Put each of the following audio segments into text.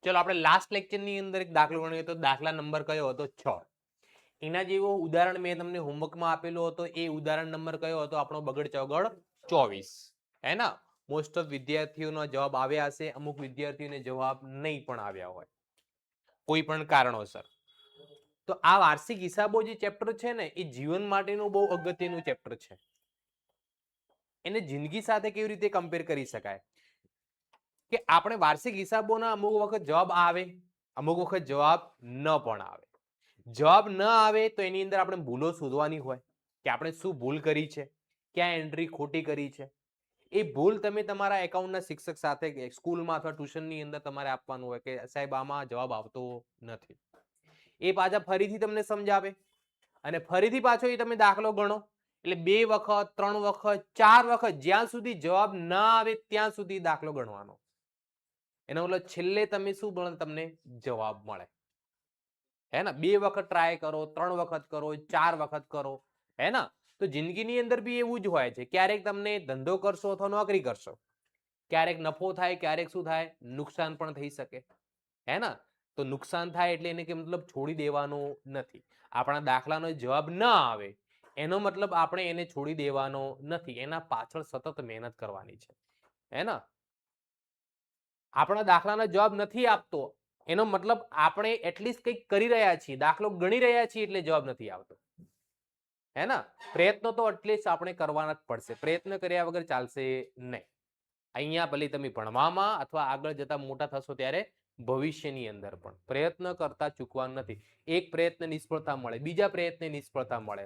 ચલો આપણે લાસ્ટ લેક્ચરની અંદર એક દાખલો ગણ્યો હતો. દાખલા નંબર કયો હતો? 6. એના જેવો ઉદાહરણ મેં તમને હોમવર્કમાં આપેલો હતો. એ ઉદાહરણ નંબર કયો હતો આપણો? બગડ ચોગડ 24. હે ના? મોસ્ટ ઓફ વિદ્યાર્થીઓનો જવાબ આવ્યા હશે, અમુક વિદ્યાર્થીઓને જવાબ નહીં પણ આવ્યા હોય કોઈ પણ કારણોસર. તો આ વાર્ષિક હિસાબો જે ચેપ્ટર છે ને, એ જીવન માટેનું બહુ અગત્યનું ચેપ્ટર છે. એને જિંદગી સાથે કેવી રીતે કમ્પેર કરી શકાય કે આપણે વાર્ષિક હિસાબોના અમુક વખત જવાબ આવે, અમુક વખત જવાબ ન પણ આવે. જવાબ ન આવે તો એની અંદર આપણે ભૂલો શોધવાની હોય કે આપણે શું ભૂલ કરી છે, ક્યાં એન્ટ્રી ખોટી કરી છે. એ ભૂલ તમે તમારા એકાઉન્ટના શિક્ષક સાથે સ્કૂલમાં અથવા ટ્યુશનની અંદર તમારે આપવાનું હોય કે સાહેબ આમાં જવાબ આવતો નથી. એ પાછા ફરીથી તમને સમજાવે અને ફરીથી પાછો એ તમે દાખલો ગણો. એટલે 2 વખત 3 વખત 4 વખત જ્યાં સુધી જવાબ ના આવે ત્યાં સુધી દાખલો ગણવાનો. એનો મતલબ છેલ્લે તમે શું ગણો? તમને જવાબ મળે. હે ને? 2 વખત ટ્રાય કરો, 3 વખત કરો, 4 વખત કરો. હે ને? તો જિંદગીની અંદર બી એવું જ હોય છે. ક્યારેક તમને ધંધો કરશો અથવા નોકરી કરશો, ક્યારેક નફો થાય, ક્યારેક શું થાય? નુકસાન પણ થઈ શકે. હે ને? તો નુકસાન થાય એટલે એને કે મતલબ છોડી દેવાનો નથી. આપણા દાખલાનો જવાબ ન આવે એનો મતલબ આપણે એને છોડી દેવાનો નથી. એના પાછળ સતત મહેનત કરવાની છે. હે ને? આપણા દાખલાનો જવાબ નથી આપતો એનો મતલબ આપણે એટલીસ્ટ કંઈક કરી રહ્યા છીએ, દાખલો ગણી રહ્યા છીએ એટલે જવાબ નથી આવતો. હે ને? પ્રયત્નો તો એટલીસ્ટ આપણે કરવાના જ પડશે. પ્રયત્ન કર્યા વગર ચાલશે નહીં. અહીંયા ભલે તમે ભણવામાં અથવા આગળ જતા મોટા થશો ત્યારે ભવિષ્યની અંદર પણ પ્રયત્ન કરતા ચૂકવાનું નથી. એક પ્રયત્ન નિષ્ફળતા મળે, બીજા પ્રયત્ને નિષ્ફળતા મળે.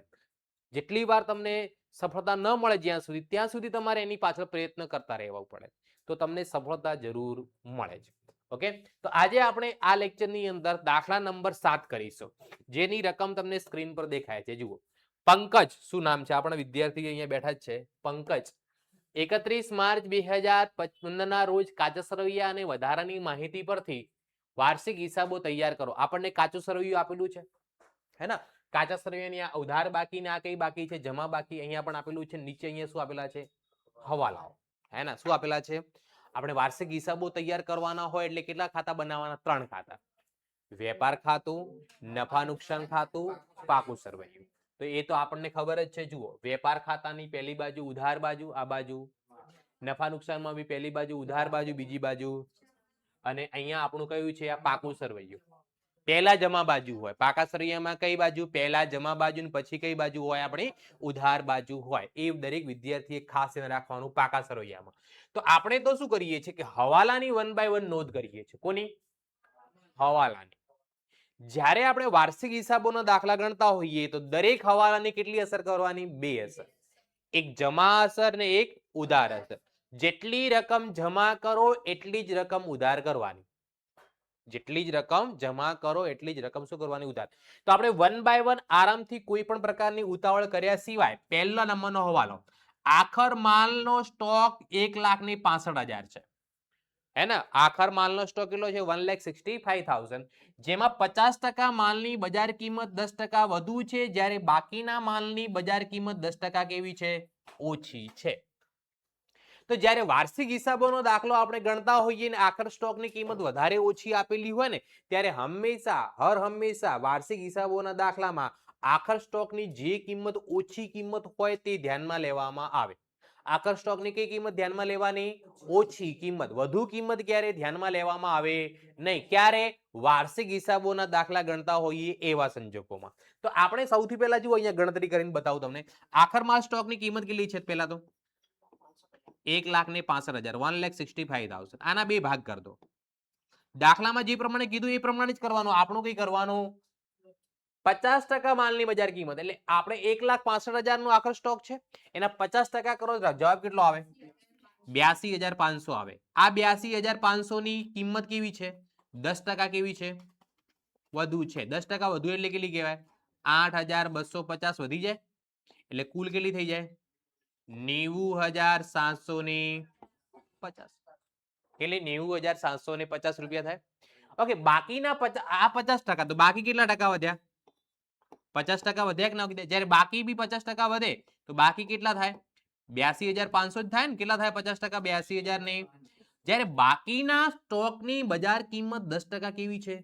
જેટલી વાર તમને સફળતા ન મળે જ્યાં સુધી, ત્યાં સુધી તમારે એની પાછળ પ્રયત્ન કરતા રહેવું પડે. તો તમને સફળતા જરૂર મળે છે. ઓકે, તો આજે આપણે આ લેક્ચરની અંદર દાખલા નંબર 7 કરીશું, જેની રકમ તમને સ્ક્રીન પર દેખાય છે. જુઓ, પંકજ શું નામ છે? આપણા વિદ્યાર્થી અહીંયા બેઠા જ છે. પંકજ 31 માર્ચ 2055 ના રોજ કાચા સરવૈયા અને વધારાની માહિતી પરથી વાર્ષિક હિસાબો તૈયાર કરો. આપણને કાચું સરવૈયું આપેલું છે. હે ને? કાચા સરવૈયાની આ ઉધાર બાકી ને આ કઈ બાકી છે? જમા બાકી. અહીંયા પણ આપેલું છે. નીચે અહીંયા શું આપેલા છે? હવાલાઓ. હે ને? શું આપેલા છે? આપણે વાર્ષિક હિસાબો તૈયાર કરવાના હોય એટલે કેટલા ખાતા બનાવવાના? 3 ખાતા. વેપાર ખાતું, નફા નુકસાન ખાતું, પાકું સરવૈયું. તો એ તો આપણને ખબર જ છે. જુઓ, વેપાર ખાતાની પહેલી બાજુ ઉધાર બાજુ, આ બાજુ નફા નુકસાનમાં બી પહેલી બાજુ ઉધાર બાજુ, બીજી બાજુ, અને અહીંયા આપણું કયું છે? આ પાકું સરવૈયું. પહેલા જમા બાજુ હોય. પાકા સરવૈયામાં કઈ બાજુ? પહેલા જમા બાજુ ને પછી કઈ બાજુ હોય? આપણી ઉધાર બાજુ હોય. એ દરેક વિદ્યાર્થીએ ખાસ ધ્યાન રાખવાનું પાકા સરવૈયામાં. તો આપણે તો શું કરીએ છીએ કે હવાલાની 1 by 1 નોંધ કરીએ છીએ. કોની? હવાલાની. જ્યારે આપણે વાર્ષિક હિસાબોના દાખલા ગણતા હોઈએ તો દરેક હવાલાની કેટલી અસર કરવાની? 2 અસર. એક જમા અસર ને એક ઉધાર અસર. જેટલી રકમ જમા કરો એટલી જ રકમ ઉધાર કરવાની. જેટલી જ રકમ જમા કરો એટલી જ રકમ શું કરવાની? ઉધાર. તો આપણે 1 by 1 આરામથી કોઈ પણ પ્રકારની ઉતાવળ કર્યા સિવાય પહેલા નંબરનો હવાલો, આખર માલનો સ્ટોક 1,65,000 છે. હે ને? આખર માલનો સ્ટોક કેટલો છે? 1,65,000, જેમાં 50% માલની બજાર કિંમત 10% વધુ છે, જ્યારે બાકીના માલની બજાર કિંમત 10% કેવી છે? ઓછી છે. તો જ્યારે વાર્ષિક હિસાબોનો દાખલો આપણે ગણતા હોઈએ ને આખર સ્ટોકની કિંમત વધારે ઓછી આપેલી હોય ને, ત્યારે હર હંમેશા વાર્ષિક હિસાબોના દાખલામાં આખર સ્ટોકની જે કિંમત ઓછી કિંમત હોય તે ધ્યાનમાં લેવામાં આવે. આખર સ્ટોકની કઈ કિંમત ધ્યાનમાં લેવાની? ઓછી કિંમત. વધુ કિંમત ક્યારે ધ્યાનમાં લેવામાં આવે નહીં. ક્યારે? વાર્ષિક હિસાબોના દાખલા ગણતા હોઈએ એવા સંજોગોમાં. તો આપણે સૌથી પહેલા જુઓ, અહીંયા ગણતરી કરીને બતાવું તમને. આખર માલ સ્ટોકની કિંમત કેટલી છે? પહેલા તો 1,65,000, 1,65,000. આના 2 ભાગ કરી દો. દાખલામાં જે પ્રમાણે કીધું એ પ્રમાણે જ કરવાનું. આપણું કઈ કરવાનું? 50% માલની બજાર કિંમત એટલે આપણે 1,65,000 નો આખર સ્ટોક છે, એના 50% કરો, જવાબ કેટલો આવે? 82,500 આવે. આ 82,500 ની કિંમત કેવી છે? 10% કેવી છે? વધુ છે. 10% વધુ એટલે કેટલી કહેવાય? 8,250 વધી જાય એટલે કુલ કેટલી થઈ જાય? 90,750. કેટલી? 90,750 રૂપિયા થાય. ઓકે, બાકીના આ 50%, તો બાકી કેટલા ટકા વધ્યા? 50% વધ્યા કે ના વધ્યા? જ્યારે બાકી બી 50% વધે તો બાકી કેટલા થાય? 82,500 જ થાય ને. કેટલા થાય 50%? 82,000 ને જ્યારે બાકીના સ્ટોકની બજાર કિંમત 10% કેવી છે?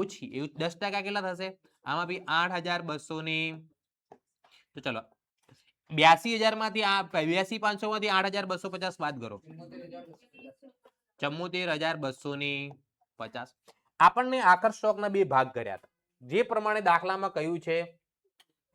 ઓછી. એવું 10% કેટલા થશે? આમાં બી 8,200 ને તો ચલો 82,000 માંથી 82,500 માંથી 8,250 બાદ કરો. 74,250. આપણને આખર સ્ટોકના બે ભાગ કર્યા હતા. જે પ્રમાણે દાખલામાં કહ્યું છે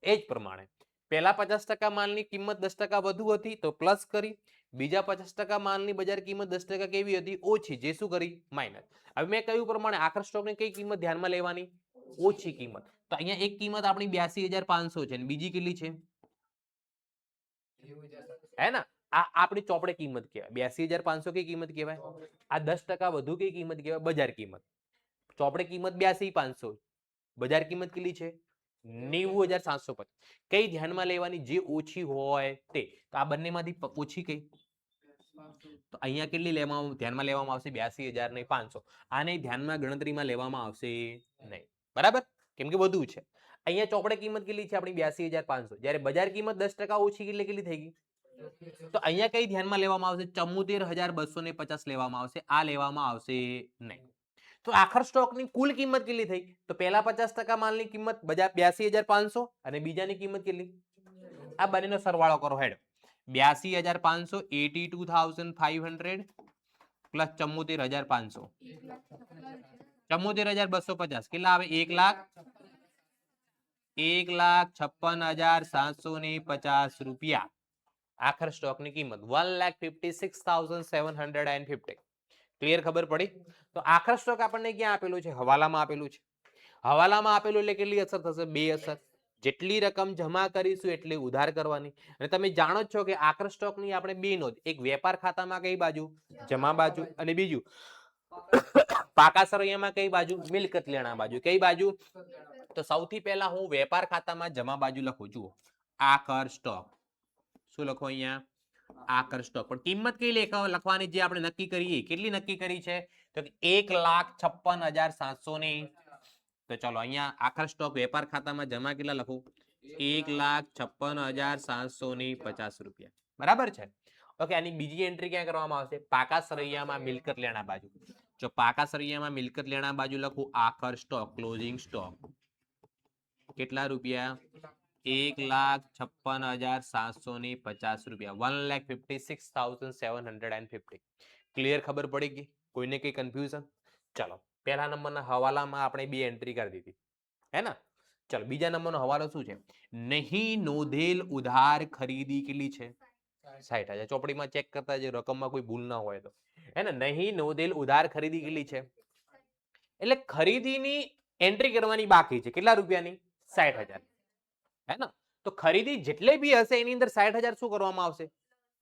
એ જ પ્રમાણે પહેલા 50% માલની કિંમત 10% વધુ હતી તો પ્લસ કરી, બીજા 50% માલની બજાર કિંમત 10% કેવી હતી? ઓછી. જે શું કરી? માઇનસ. હવે મેં કહ્યું પ્રમાણે આખર સ્ટોકની કઈ કિંમત ધ્યાનમાં લેવાની? ઓછી કિંમત. તો અહીંયા એક કિંમત આપણી 82,500 છે અને બીજી કેટલી છે? હે ને આ આપણી ચોપડે કિંમત કહેવાય. 82,500 કઈ કિંમત કહેવાય? આ 10% વધુ કઈ કિંમત કહેવાય? બજાર કિંમત. ચોપડે કિંમત 82,500, બજાર કિંમત કેટલી છે? 90,750. કઈ ધ્યાનમાં લેવાની? જે ઓછી હોય તે. તો આ બંનેમાંથી ઓછી કઈ? તો અહીંયા કેટલી ધ્યાનમાં લેવામાં આવશે? 82,500. આને ધ્યાનમાં ગણતરીમાં લેવામાં આવશે નહીં. બરાબર? કેમ કે વધુ છે. અહીંયા ચોપડે કિંમત કેટલી છે આપણી? 82,500. જ્યારે બજાર કિંમત 10% ઓછી કેટલી થઈ ગઈ? તો અહીંયા કઈ ધ્યાનમાં લેવામાં આવશે? 74,250 લેવામાં આવશે. આ લેવામાં આવશે નહીં. તો આખર સ્ટોકની કુલ કિંમત કેટલી થઈ? તો પહેલા 50% માલની કિંમત 82,500 અને બીજાની કિંમત કેટલી? આ બંનેનો સરવાળો કરો હેડ. 82,500 82,500 પ્લસ 74,500 74,250 કેટલા આવે? 1,56,750 રૂપિયા આખર સ્ટોકની કિંમત. 1,56,750. ક્લિયર? ખબર પડી? તો આખર સ્ટોક આપણને ક્યાં આપેલું છે? હવાલામાં આપેલું છે. હવાલામાં આપેલું એટલે કેટલી અસર થશે? બે અસર. જેટલી રકમ જમા કરીશું એટલી ઉધાર કરવાની. અને તમે જાણો છો કે આખર સ્ટોકની આપણે બે નોંધ, એક વેપાર ખાતામાં કઈ બાજુ? જમા બાજુ, અને બીજું પાકા સરવૈયામાં કઈ બાજુ? મિલકત લેણા બાજુ. કઈ બાજુ? તો સૌથી પહેલા હું વેપાર ખાતામાં જમા બાજુ લખું. જુઓ, આખર સ્ટોક. શું લખો અહીંયા? આખર સ્ટોક. પણ કિંમત કઈ લખવાની જે આપણે નક્કી કરીએ? કેટલી નક્કી કરી છે? તો 1,56,700 ની. તો ચલો અહીંયા આખર સ્ટોક વેપાર ખાતામાં જમા કેટલા લખું? 1,56,750 રૂપિયા. બરાબર છે? ઓકે. આની બીજી એન્ટ્રી ક્યાં કરવામાં આવશે? પાકા સરવૈયામાં મિલકત લેણા બાજુ. જો પાકા સરવૈયામાં મિલકત લેણા બાજુ લખું આખર સ્ટોક, ક્લોઝિંગ સ્ટોક. કેટલા રૂપિયા? 1,56,750 રૂપિયા. 1,56,750. ક્લિયર? ખબર પડી ગઈ? કોઈને કઈ કન્ફ્યુઝન? ચલો પહેલા નંબરના હવાલામાં આપણે બે એન્ટ્રી કરી દીધી, હે ને? ચલો બીજા નંબરનો હવાલો શું છે? નહીં નોંધેલ ઉધાર ખરીદી કેટલી છે? 60,000. ચોપડીમાં ચેક કરતા જે રકમમાં કોઈ ભૂલ ના હોય તો, હે ને? નહીં નોંધેલ ઉધાર ખરીદી કેટલી છે? એટલે ખરીદીની એન્ટ્રી કરવાની બાકી છે. કેટલા રૂપિયાની? 60,000. હે ને? તો ખરીદી જેટલે બી હશે એની અંદર 60,000 શું કરવામાં આવશે?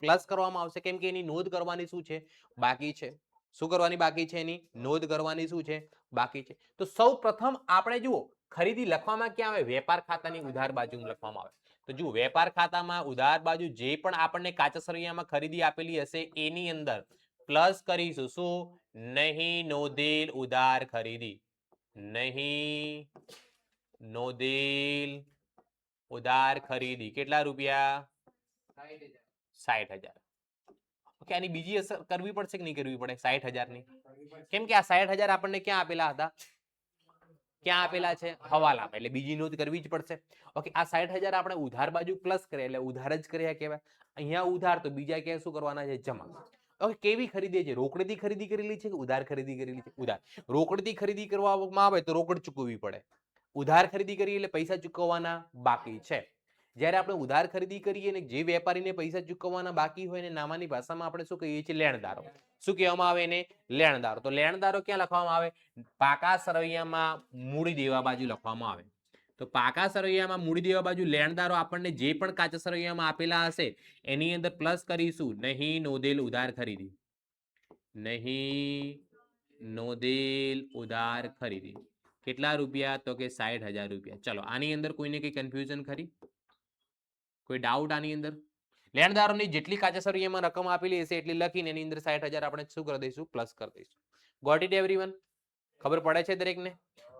પ્લસ કરવામાં આવશે. કેમ કે એની નોંધ કરવાની શું છે? બાકી છે. શું કરવાની બાકી છે? એની નોંધ કરવાની શું છે? બાકી છે. તો સૌ પ્રથમ આપણે જુઓ ખરીદી લખવામાં ક્યાં આવે? વેપાર ખાતાની ઉધાર બાજુ લખવામાં આવે. તો જુઓ વેપાર ખાતામાં ઉધાર બાજુ જે પણ આપણને કાચા સરવૈયામાં ખરીદી આપેલી હશે એની અંદર પ્લસ કરીશું. શું? નહીં નોંધેલ ઉધાર ખરીદી. નહીં નોંધેલ ઉધાર ખરીદી. કેટલા રૂપિયા? 60,000. ઓકે. આની બીજી અસર કરવી પડશે કે નહીં કરવી પડે? 60,000 ની. કેમ કે આ 60,000 આપણને ક્યાં આપેલા હતા? ક્યાં આપેલા છે? હવાલામાં. એટલે બીજી નોંધ કરવી જ પડશે. ઓકે. આ 60,000 આપણે ઉધાર બાજુ પ્લસ કર્યા એટલે ઉધાર જ કર્યા કહેવાય. અહીંયા ઉધાર તો બીજા ક્યાં શું કરવાના છે? જમા. ઓકે. કેવી ખરીદી છે? રોકડેથી ખરીદી કરેલી છે કે ઉધાર ખરીદી કરેલી છે? ઉધાર. રોકડથી ખરીદી કરવામાં આવે તો રોકડ ચૂકવવી પડે. ઉધાર ખરીદી કરીએ એટલે પૈસા ચૂકવવાના બાકી છે. જ્યારે આપણે ઉધાર ખરીદી કરીએ ને જે વેપારીને પૈસા ચૂકવવાના બાકી હોય ને નામાની ભાષામાં આપણે શું કહીએ છીએ? લેણદારો. શું કહેવામાં આવે એને? લેણદારો. તો લેણદારો ક્યાં લખવામાં આવે? પાકા સરવૈયામાં મૂડી દેવા બાજુ લખવામાં આવે. તો પાકા સરવૈયામાં મૂડી દેવા બાજુ લેણદારો આપણને જે પણ કાચા સરવૈયામાં આપેલા હશે એની અંદર પ્લસ કરીશું. નહીં નોંધેલ ઉધાર ખરીદી. નહીં નોંધેલ ઉધાર ખરીદી. કેટલા રૂપિયા? તો કે 60,000 રૂપિયા. ચલો આની અંદર કોઈને કઈ કન્ફ્યુઝન ખરી? કોઈ ડાઉટ આની અંદર? લેણદારોની જેટલી કાચા સરવૈયામાં રકમ આપેલી હશે એટલી લખીને એની અંદર 60,000 આપણે શું કરી દઈશું? પ્લસ કરી દઈશું. Got it everyone? ખબર પડે છે દરેકને?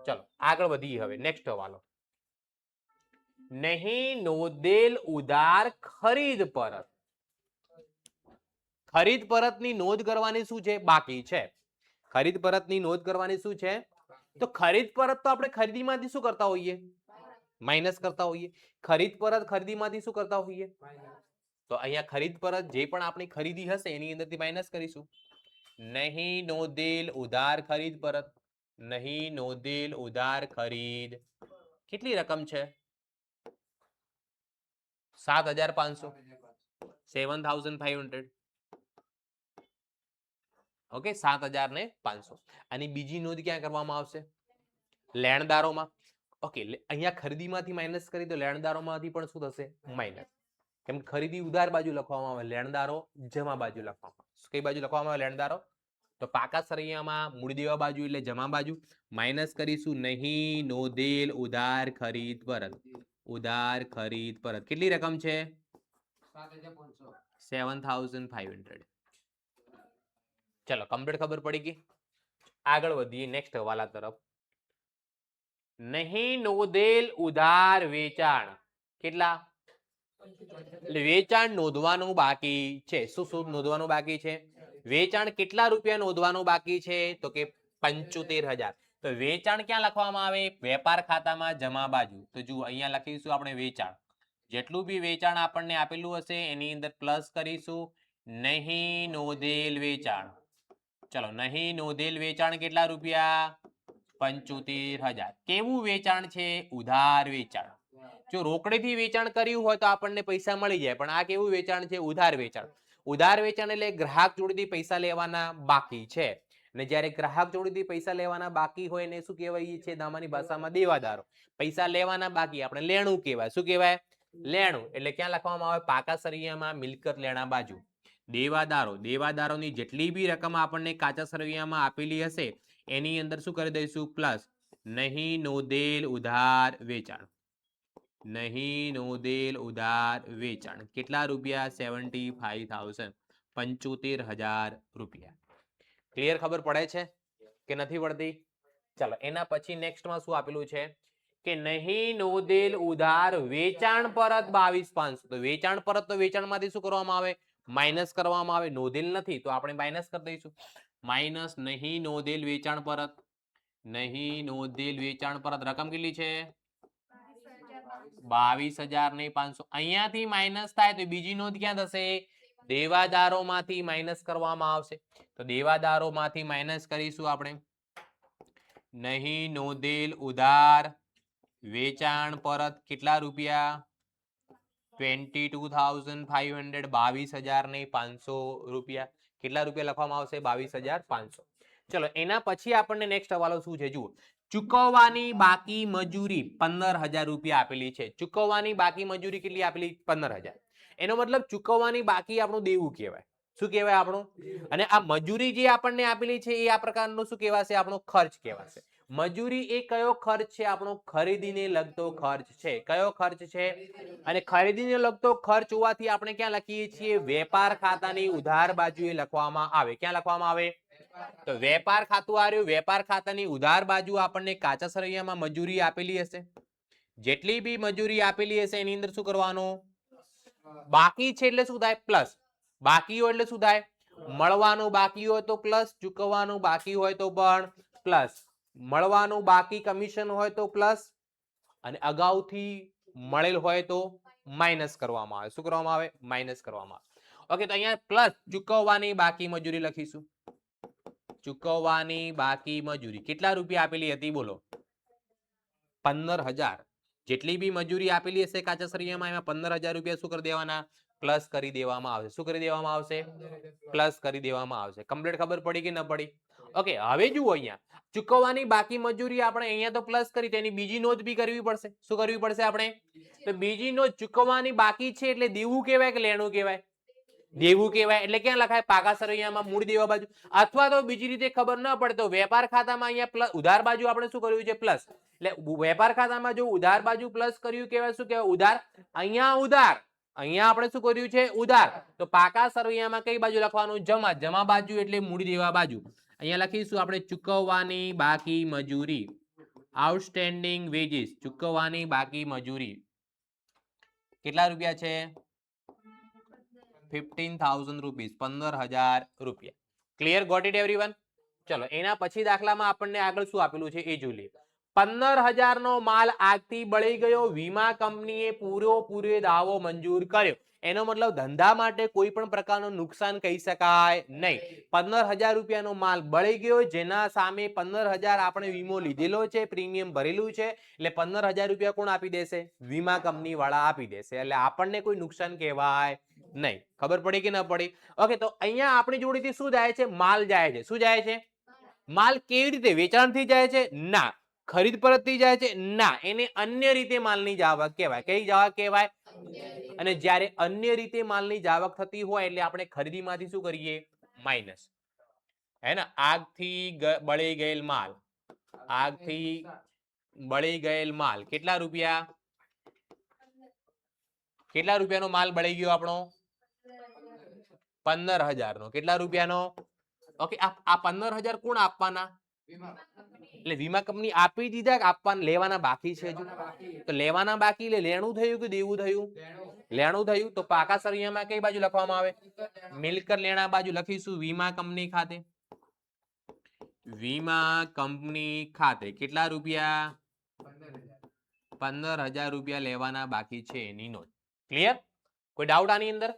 ચલો આગળ વધીએ હવે. નેક્સ્ટ હવાલો. નહીં નોંધેલ ઉધાર ખરીદ પરત. ખરીદ પરતની નોંધ કરવાની શું છે? બાકી છે. ખરીદ પરતની નોંધ કરવાની શું છે? તો ખરીદ પરત તો આપણે ખરીદીમાંથી શું કરતા હોઈએ? માઇનસ કરતા હોઈએ. ખરીદ પરત ખરીદીમાંથી શું કરતા હોઈએ? તો અહીંયા ખરીદ પરત જે પણ આપણી ખરીદી હશે એની અંદરથી માઇનસ કરીશું. નહીં નોંધેલ ઉધાર ખરીદ પરત, નહીં નોંધેલ ઉધાર ખરીદ. કેટલી રકમ છે? 7,500, 7,500. ઓકે, 7,500. અને બીજી નોંધ ક્યાં કરવામાં આવશે? લેણદારોમાં. ઓકે, અહીંયા ખરીદીમાંથી માઇનસ કરી તો લેણદારોમાંથી પણ શું થશે? માઇનસ. કેમ ખરીદી ઉધાર બાજુ લખવામાં આવે, લેણદારો જમા બાજુ લખવામાં આવે. કઈ બાજુ લખવામાં આવે લેણદારો? તો પાકા સરૈયામાં મૂડી દેવા બાજુ એટલે જમા બાજુ. માઇનસ કરીશું નહીં નોંધેલ ઉધાર ખરીદ પરત. ઉધાર ખરીદ પરત કેટલી રકમ છે? 7,500. ચલો કમ્પ્લીટ ખબર પડી ગઈ. આગળ વધીએ નેક્સ્ટ હવાલા તરફ. નહીં નોંધેલ ઉધાર વેચાણ કેટલા? વેચાણ નોંધવાનું બાકી છે. શું નોંધવાનું બાકી છે? વેચાણ કેટલા રૂપિયા નોંધવાનું બાકી છે? તો કે 75,000. તો વેચાણ ક્યાં લખવામાં આવે? વેપાર ખાતામાં જમા બાજુ. તો જુઓ અહીંયા લખીશું આપણે વેચાણ. જેટલું બી વેચાણ આપણને આપેલું હશે એની અંદર પ્લસ કરીશું. નહીં નોંધેલ વેચાણ. ચલો નહીં નોંધેલ વેચાણ કેટલા રૂપિયા? 75,000. કેવું વેચાણ છે? ઉધાર વેચાણ. જો રોકડેથી વેચાણ કર્યું હોય તો આપણને પૈસા મળી જાય, પણ આ કેવું વેચાણ છે? ઉધાર વેચાણ. ઉધાર વેચાણ એટલે ગ્રાહક જોડેથી પૈસા લેવાના બાકી છે. અને જ્યારે ગ્રાહક જોડેથી પૈસા લેવાના બાકી હોય એને શું કહેવાય છે? દામાની ભાષામાં દેવાદારો. પૈસા લેવાના બાકી આપણે લેણું કહેવાય. શું કહેવાય? લેણું. એટલે ક્યાં લખવામાં આવે? પાકા સરૈયામાં મિલકત લેણા બાજુ. દેવાદારો. દેવાદારોની જેટલી બી રકમ આપણને કાચા સરવૈયામાં આપેલી હશે એની અંદર શું કરી દઈશું? પ્લસ. નહીં નોંધેલ ઉધાર વેચાણ. નહીં નોંધેલ ઉધાર વેચાણ કેટલા રૂપિયા? 75,000. 75,000 રૂપિયા. ક્લિયર ખબર પડે છે કે નથી પડતી? ચાલો એના પછી નેક્સ્ટમાં શું આપેલું છે કે નહીં નોંધેલ ઉધાર વેચાણ પરત 22,500. તો વેચાણ પરત તો વેચાણમાંથી શું કરવામાં આવે? માઇનસ કરવામાં આવે. નોંધેલ નથી તો આપણે માઇનસ કરી દઈશું. માઇનસ નહીં નોંધેલ વેચાણ પરત. નહીં નોંધેલ વેચાણ પરત રકમ કેટલી છે? 22,500. અહીંયાથી માઇનસ થાય તો બીજી નોંધ ક્યાં થશે? દેવાદારોમાંથી માઇનસ કરવામાં આવશે. તો દેવાદારોમાંથી માઇનસ કરીશું આપણે. નહીં નોંધેલ ઉધાર વેચાણ પરત કેટલા રૂપિયા? 22,500. 22,500 રૂપિયા. કેટલા રૂપિયા લખવામાં આવશે? 22,500. ચલો એના પછી આપણને નેક્સ્ટ હવાલો શું છે? જુઓ ચૂકવવાની બાકી મજૂરી 15,000 રૂપિયા આપેલી છે. ચૂકવવાની બાકી મજૂરી કેટલી આપેલી? 15,000. એનો મતલબ ચૂકવવાની બાકી આપણું દેવું કહેવાય. શું કહેવાય આપણું? અને આ મજૂરી જે આપણને આપેલી છે એ આ પ્રકારનો શું કહેવાશે? આપણો ખર્ચ કહેવાશે. મજૂરી એ કયો ખર્ચ છે? આપણો ખરીદીને લગતો ખર્ચ છે. કયો ખર્ચ છે? અને ખરીદીને લગતો ખર્ચ હોવાથી આપણે ક્યાં લખીએ છીએ? વેપાર ખાતાની ઉધાર બાજુએ લખવામાં આવે. ક્યાં લખવામાં આવે? તો વેપાર ખાતું આવ્યું. વેપાર ખાતાની ઉધાર બાજુ આપણને કાચા સરવૈયામાં મજૂરી આપેલી હશે. જેટલી બી મજૂરી આપેલી હશે એની અંદર શું કરવાનું? બાકી છે એટલે શું થાય? પ્લસ. બાકી હોય એટલે શું થાય? મળવાનું બાકી હોય તો પ્લસ, ચૂકવવાનું બાકી હોય તો પણ પ્લસ. મળવાનું બાકી કમિશન હોય તો પ્લસ અને અગાઉથી મળેલ હોય તો માઇનસ કરવામાં આવે. શું કરવામાં આવે? માઇનસ કરવામાં આવે. ઓકે, તો અહીંયા પ્લસ ચૂકવવાની બાકી મજૂરી લખીશું. ચૂકવવાની બાકી મજૂરી કેટલા રૂપિયા આપેલી હતી? બોલો 15,000. જેટલી બી મજૂરી આપેલી હશે કાચા સરવૈયામાં એમાં 15,000 રૂપિયા શું કરી દેવાના? પ્લસ કરી દેવામાં આવશે. શું કરી દેવામાં આવશે? પ્લસ કરી દેવામાં આવશે. કમ્પ્લીટ ખબર પડી કે ન પડી? ઓકે, હવે જુઓ અહીંયા ચૂકવવાની બાકી મજૂરી આપણે અહીંયા તો પ્લસ કરી તેની બીજી નોંધ બી કરવી પડશે. શું કરવી પડશે આપણે? તો બીજી નોંધ ચૂકવવાની બાકી છે એટલે દેવું કહેવાય કે લેણું કહેવાય? દેવું કહેવાય. એટલે ક્યાં લખાય? પાકા સરવૈયામાં મૂડી દેવા બાજુ. અથવા તો બીજી રીતે ખબર ન પડે તો વેપાર ખાતામાં અહીંયા પ્લસ ઉધાર બાજુ આપણે શું કર્યું છે? પ્લસ. એટલે વેપાર ખાતામાં જો ઉધાર બાજુ પ્લસ કર્યું કહેવાય. શું કહેવાય? ઉધાર. અહીંયા ઉધાર. અહીંયા આપણે શું કર્યું છે? ઉધાર. તો પાકા સરવૈયામાં કઈ બાજુ લખવાનું? જમા. જમા બાજુ એટલે મૂડી દેવા બાજુ. અહીંયા લખીશું આપણે ચૂકવવાની બાકી મજૂરી. Outstanding veggies. ચૂકવવાની બાકી મજૂરી કેટલા રૂપિયા છે? 15,000 રૂપીસ, 15,000 રૂપિયા. ક્લિયર? Got it everyone? ચલો એના પછી દાખલામાં આપણને આગળ શું આપેલું છે એ જોઈ લઈએ. 15,000 નો માલ આગથી બળી ગયો, વીમા કંપનીએ પૂરો દાવો મંજૂર કર્યો. એનો મતલબ ધંધા માટે કોઈ પણ પ્રકારનું નુકસાન કહી શકાય નહીં. 15,000 રૂપિયાનો માલ બળી ગયો, જેના સામે 15,000 આપણે વીમો લીધેલો છે, પ્રીમિયમ ભરેલું છે, એટલે 15,000 રૂપિયા કોણ આપી દેશે? વીમા કંપની વાળા આપી દેશે. એટલે આપણને કોઈ નુકસાન કહેવાય નહીં. ખબર પડી કે ન પડી? ઓકે, તો અહીંયા આપણી જોડેથી શું જાય છે? માલ જાય છે. શું જાય છે? માલ કેવી રીતે? વેચાણથી જાય છે? ના. ખરીદ પરતથી જાય છે? ના. એને અન્ય રીતે માલની જાવક કહેવાય. કઈ જાવક કહેવાય? અને જ્યારે અન્ય રીતે માલની જાવક થતી હોય એટલે આપણે ખરીદીમાંથી શું કરીએ? માઇનસ. હે ને? આગથી બળી ગયેલ માલ, આગથી બળી ગયેલ માલ કેટલા રૂપિયા? કેટલા રૂપિયાનો માલ બળી ગયો આપણો? 15,000 નો. કેટલા રૂપિયાનો? ઓકે, આ 15,000 કોણ આપવાના? એટલે વીમા કંપની આપી દીધા કે આપવાના લેવાના બાકી છે હજુ? તો લેવાના બાકી એટલે લેણું થયું કે દેવું થયું? લેણું થયું. તો પાકા સરિયામાં કઈ બાજુ લખવામાં આવે? મિલકત લેણા બાજુ લખીશું વીમા કંપની ખાતે. વીમા કંપની ખાતે કેટલા રૂપિયા? 15,000 રૂપિયા લેવાના બાકી છે એની નોંધ. ક્લિયર? કોઈ ડાઉટ આની અંદર?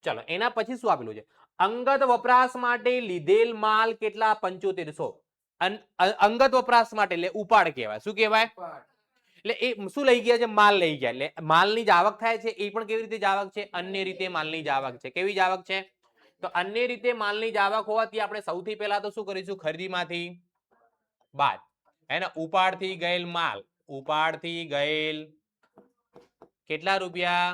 ચલો એના પછી શું આપેલું છે? અંગત વપરાશ માટે લીધેલ માલ કેટલા? 7500. અંગત વપરાશ માટે એટલે ઉપાડ કહેવાય. શું કહેવાય? એટલે એ શું લઈ ગયા છે? માલ લઈ ગયા. એટલે માલની જાવક થાય છે એ પણ કેવી રીતે જાવક છે? અન્ય રીતે માલની જાવક છે. કેવી જાવક છે? તો અન્ય રીતે માલની જાવક હોવાથી આપણે સૌથી પહેલા તો શું કરીશું? ખરીદીમાંથી બાદ. હે ને? ઉપાડથી ગયેલ માલ, ઉપાડથી ગયેલ કેટલા રૂપિયા?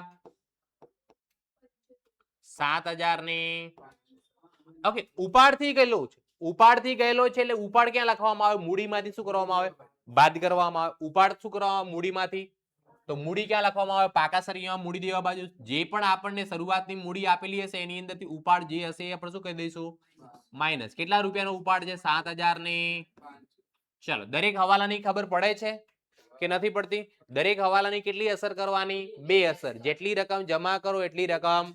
7,000 ને. ઓકે, ઉપાડથી ગયેલો છે. ઉપાડથી ગયેલો છે એટલે ઉપાડ ક્યાં લખવામાં આવે? મૂડીમાંથી શું કરવામાં આવે? બાદ કરવામાં આવે. ઉપાડ શું કરવામાં આવે? મૂડીમાંથી. તો મૂડી ક્યાં લખવામાં આવે? પાકા સરિયામાં મૂડી દેવા બાજુ. જે પણ આપણને શરૂઆતની મૂડી આપેલી હશે એની અંદરથી ઉપાડ જે હશે એ આપણે શું કહી દઈશું? માઇનસ. કેટલા રૂપિયાનો ઉપાડ છે? 7,000 ને. ચલો દરેક હવાલાની ખબર પડે છે કે નથી પડતી? દરેક હવાલાની કેટલી અસર કરવાની? 2 અસર. જેટલી રકમ જમા કરો એટલી રકમ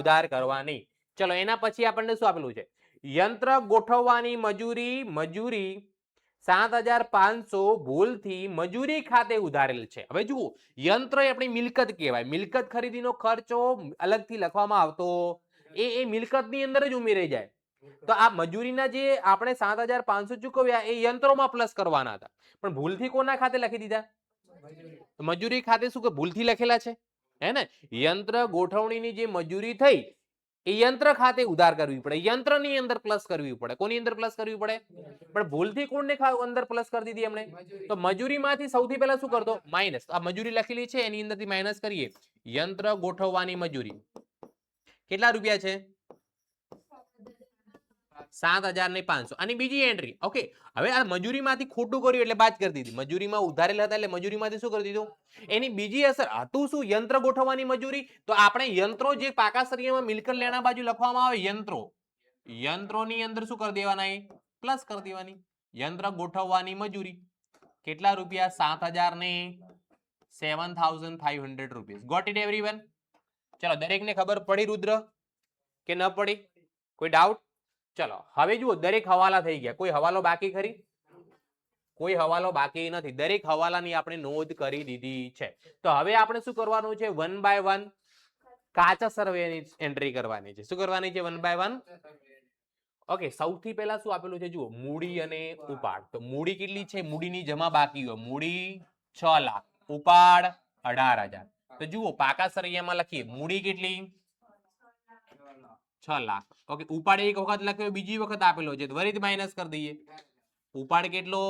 ઉધાર કરવાની. ચલો એના પછી આપણને શું આપેલું છે? યંત્ર ગોઠવવાની મજૂરી 7,500 ભૂલથી મજૂરી ખાતે ઉધારેલ છે. હવે જુઓ, યંત્ર એ આપણી મિલકત કહેવાય. મિલકત ખરીદીનો ખર્ચો અલગથી લખવામાં આવતો એ મિલકતની અંદર જ ઉમેરાઈ જાય. તો આ મજૂરીના જે આપણે 7,500 ચૂકવ્યા એ યંત્રોમાં પ્લસ કરવાના હતા, પણ ભૂલથી કોના ખાતે લખી દીધા? મજૂરી ખાતે. શું કે ભૂલથી લખેલા છે? હે ને? યંત્ર ગોઠવણીની જે મજૂરી થઈ એ યંત્ર ખાતે ઉધાર કરવી પડે. યંત્રની અંદર પ્લસ કરવી પડે. કોની અંદર પ્લસ કરવી પડે? પણ ભૂલથી કોણને અંદર પ્લસ કરી દીધી એમણે? તો મજૂરીમાંથી સૌથી પહેલા શું કરતો? માઇનસ. આ મજૂરી લખેલી છે એની અંદરથી માઇનસ કરીએ. યંત્ર ગોઠવવાની મજૂરી કેટલા રૂપિયા છે? 7,500. આની બીજી એન્ટ્રી. ઓકે, હવે આ મજૂરીમાંથી ખોટું કર્યું એટલે બાદ કરી દીધી. મજૂરીમાં ઉધારેલા હતા એટલે મજૂરીમાંથી શું કરી દીધું? એની બીજી અસર હતું શું? યંત્ર ગોઠવવાની મજૂરી. તો આપણે યંત્રો જે પાકા સરિયામાં મિલકત લેણા બાજુ લખવામાં આવે યંત્રો, યંત્રોની અંદર શું કરી દેવાના? પ્લસ કરી દેવાની. યંત્ર ગોઠવવાની મજૂરી કેટલા રૂપિયા? 7,000 ને 7,500 રૂપીસ. Got it everyone? ચલો દરેકને ખબર પડી રુદ્ર કે ન પડી? કોઈ ડાઉટ? ચલો હવે જુઓ, દરેક હવાલા થઈ ગયા. કોઈ હવાલો બાકી ખરી? કોઈ હવાલો બાકી નથી. દરેક હવાલાની આપણે નોંધ કરી દીધી છે. તો હવે આપણે શું કરવાનું છે? 1 by 1 કાચા સર્વેની એન્ટ્રી કરવાની છે. શું કરવાની છે? 1 by 1. ઓકે, સૌથી પહેલા શું આપેલું છે? જુઓ, મૂડી અને ઉપાડ. તો મૂડી કેટલી છે? મૂડીની જમા બાકી હોય. મૂડી 6 લાખ, ઉપાડ 18,000. તો જુઓ પાકા સરિયામાં લખીએ મૂડી કેટલી? 6 લાખ. ઓકે, ઉપાડ એક વખત લખ્યો, બીજી વખત આપેલો છે, ફરીથી માઇનસ કરી દઈએ. ઉપાડ કેટલો?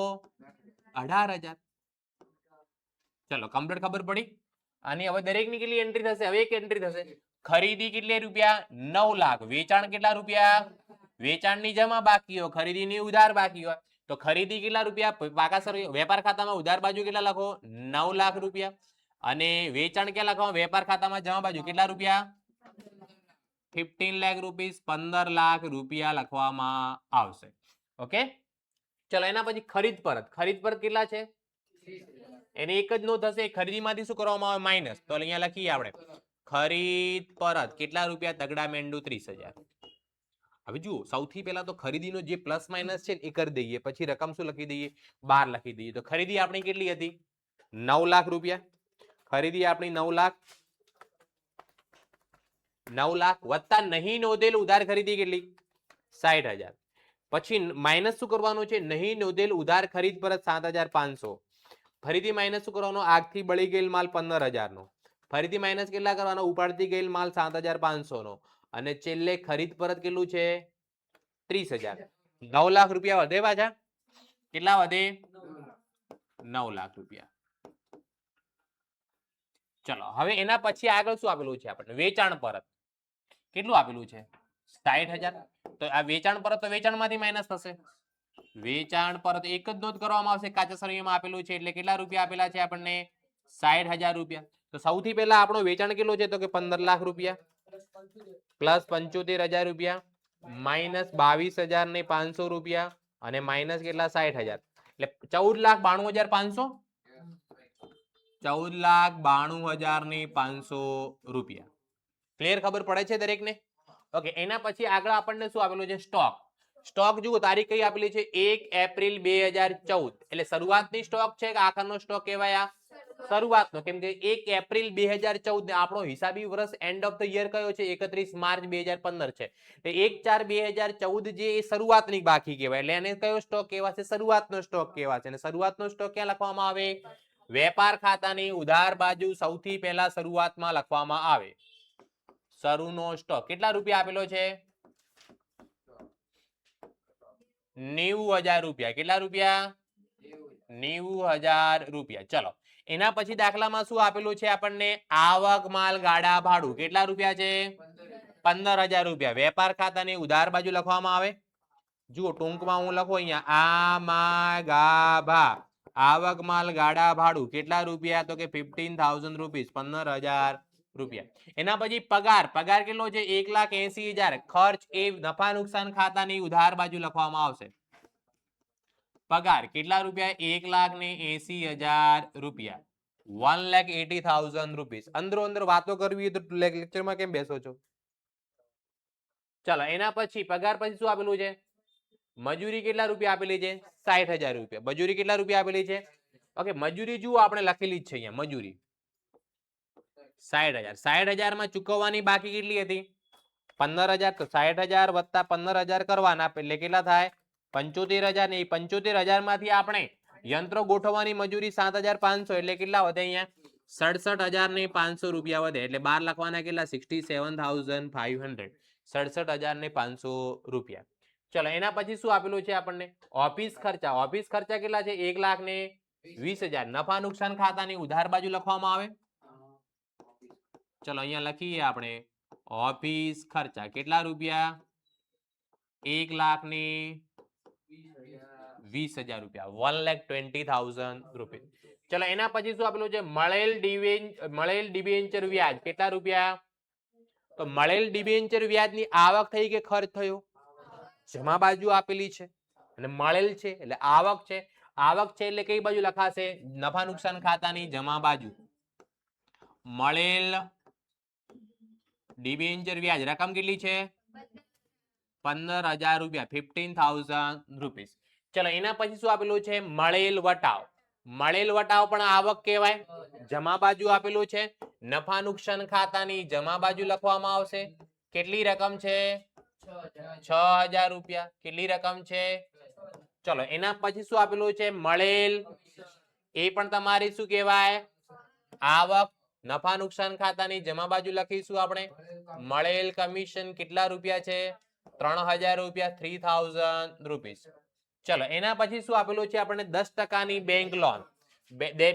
18,000. ચલો કમ્પ્લીટ ખબર પડી? આની હવે દરેકની કેટલી એન્ટ્રી થશે? હવે એક એન્ટ્રી થશે. ખરીદી કેટલી રૂપિયા? 9 લાખ. વેચાણ કેટલા રૂપિયા? વેચાણની જમા બાકી હોય, ખરીદીની ઉધાર બાકી હોય. તો ખરીદી કેટલા રૂપિયા? પાકા સરિયા વેપાર ખાતામાં ઉધાર બાજુ કેટલા લખો? 9 લાખ રૂપિયા. અને વેચાણ ક્યાં લખો? વેપાર ખાતામાં જમા બાજુ કેટલા રૂપિયા? 15 લાખ રૂપીસ. 15 લાખ રૂપિયા લખવામાં આવશે. ઓકે, ચલો એના પછી ખરીદ પરત. ખરીદ પરત કેટલા છે? એને એક જ નોંધ થશે. ખરીદીમાંથી શું કરવામાં આવે? માઇનસ. તો અહીંયા લખીએ આપણે ખરીદ પરત કેટલા રૂપિયા? તગડા મેંડુ 30,000. હવે જુઓ, સૌથી પહેલા તો ખરીદીનો જે પ્લસ માઇનસ છે એ કરી દઈએ, પછી રકમ શું લખી દઈએ? 12 લખી દઈએ. તો ખરીદી આપણી કેટલી હતી? 9 લાખ રૂપિયા. ખરીદી આપણી 9 લાખ. 9 લાખ વત્તા નહીં નોંધેલ ઉધાર ખરીદી કેટલી? 60,000. પછી માઇનસ શું કરવાનું છે? નહીં નોંધેલ ઉધાર ખરીદ પરત 7,500. ફરીથી માઇનસ શું કરવાનો? આગથી બળી ગયેલ માલ 15,000 નો. ફરીથી માઇનસ કેટલા કરવાનો? ઉપાડતી ગયેલ માલ 7,500 નો. અને છેલ્લે ખરીદ પરત કેટલું છે? 30,000. 9 લાખ રૂપિયા વધે પાછા. કેટલા વધે? 9 લાખ રૂપિયા. ચલો હવે એના પછી આગળ શું આપેલું છે આપણને? વેચાણ પરત કેટલું આપેલું છે? 60,000. તો આ વેચાણ પરત તો વેચાણમાંથી માઇનસ થશે. વેચાણ પરત એક જ નોંધ કરવામાં આવશે, કાચા સરવૈયામાં આપેલું છે એટલે કેટલા રૂપિયા આપેલા છે આપણને? 60,000 રૂપિયા. તો સૌથી પહેલા આપણો વેચાણ કેટલું છે? તો કે 15 લાખ રૂપિયા પ્લસ 75,000 રૂપિયા માઇનસ 22,500 રૂપિયા અને માઇનસ કેટલા? 60,000 એટલે 14,92,500. 14,92,500 રૂપિયા. ક્લિયર? ખબર પડે છે દરેકને? ઓકે. એના પછી આગળ આપણને શું આપેલું છે? સ્ટોક. સ્ટોક જુઓ, તારીખ કઈ આપેલી છે? 1 એપ્રિલ 2014. એટલે શરૂઆતની સ્ટોક છે કે આખરનો સ્ટોક કહેવાય? શરૂઆતનો. કેમ કે 1 એપ્રિલ 2014 ને આપણો હિસાબી વર્ષ એન્ડ ઓફ ધ યર કયો છે? 31 માર્ચ 2015 છે. એટલે 1/4/2014 જે એ શરૂઆતની બાકી કહેવાય, એટલે એને કયો સ્ટોક કહેવાશે? શરૂઆતનો સ્ટોક કહેવાશે. અને શરૂઆતનો સ્ટોક ક્યાં લખવામાં આવે? વેપાર ખાતાની ઉધાર બાજુ સૌથી પહેલા શરૂઆતમાં લખવામાં આવે. શરૂનો સ્ટોક કેટલા રૂપિયા આપેલો છે? 90,000 રૂપિયા. કેટલા રૂપિયા? 90,000 રૂપિયા. ચલો એના પછી દાખલામાં શું આપેલું છે આપણને? આવક માલ ગાડા ભાડું કેટલા રૂપિયા છે? 15,000 રૂપિયા. વેપાર ખાતાની ઉધાર બાજુ લખવામાં આવે. જુઓ ટૂંકમાં હું લખું અહીંયા આમાં ગાભા આવક માલ ગાડા ભાડું કેટલા રૂપિયા? તો કે 15,000 રૂપીસ. 15,000 રૂપિયા. એના પછી પગાર. પગાર કેટલો છે? 1,80,000. ખર્ચ એ નફા નુકસાન ખાતાની ઉધાર બાજુ લખવામાં આવશે. પગાર કેટલા રૂપિયા? 1,80,000 રૂપિયા. 1,80,000 રૂપીસ. અંદરો અંદર વાતો કરવી તો લેક્ચરમાં કેમ બેસો છો? ચલો એના પછી પગાર પછી શું આપેલું છે? મજૂરી કેટલા રૂપિયા આપેલી છે? 60,000 રૂપિયા. મજૂરી કેટલા રૂપિયા આપેલી છે? ઓકે. મજૂરી જુઓ આપણે લખેલી જ છે અહીંયા. મજૂરી 60,000. 60,000 માં ચૂકવવાની બાકી કેટલી હતી? 15,000. તો 60,000 વત્તા 15,000 કરવાના એટલે કેટલા થાય? 75,000. ને 75,000 માંથી આપણે યંત્રો ગોઠવવાની મજૂરી 7,500 એટલે કેટલા વધે અહીંયા? 67,500 રૂપિયા વધે. એટલે 12 લખવાના કેટલા? 67,500. 67,500 રૂપિયા. ચલો એના પછી શું આપેલું છે આપણને? ઓફિસ ખર્ચા. ઓફિસ ખર્ચા કેટલા છે? 1,20,000. નફા નુકસાન ખાતાની ઉધાર બાજુ લખવામાં આવે. ચલો અહીંયા લખીએ આપણે ઓફિસ ખર્ચા કેટલા રૂપિયા? 1,20,000 રૂપિયા. 1,20,000 રૂપિયા. ચલો એના પછી શું આપેલું છે? મળેલ ડિબેન્ચર વ્યાજ કેટલા રૂપિયા? તો મળેલ ડિબેન્ચર વ્યાજની આવક થઈ કે ખર્ચ થયો? જમા બાજુ આપેલી છે અને મળેલ છે એટલે આવક છે. આવક છે એટલે કઈ બાજુ લખાશે? નફા નુકસાન ખાતાની જમા બાજુ. મળેલ ડિબેન્ચર વ્યાજ રકમ કેટલી છે? 15,000 રૂપિયા. 15,000 રૂપીસ. ચલો એના પછી શું આપેલું છે? મળેલ વટાવ. મળેલ વટાવ પણ આવક કહેવાય. જમા બાજુ આપેલું છે. નફા નુકસાન ખાતાની જમા બાજુ લખવામાં આવશે. કેટલી રકમ છે? 6,000 રૂપિયા. કેટલી રકમ છે? ચલો એના પછી શું આપેલું છે? મળેલ એ પણ તમારી શું કહેવાય? આવક. નફા નુકસાન ખાતાની જમા બાજુ લખીશું આપણે મળેલ કમિશન કેટલા રૂપિયા છે? 3,000 રૂપિયા. 3,000 રૂપીસ. ચલો એના પછી શું આપેલું છે આપણને? 10% બેંક લોન.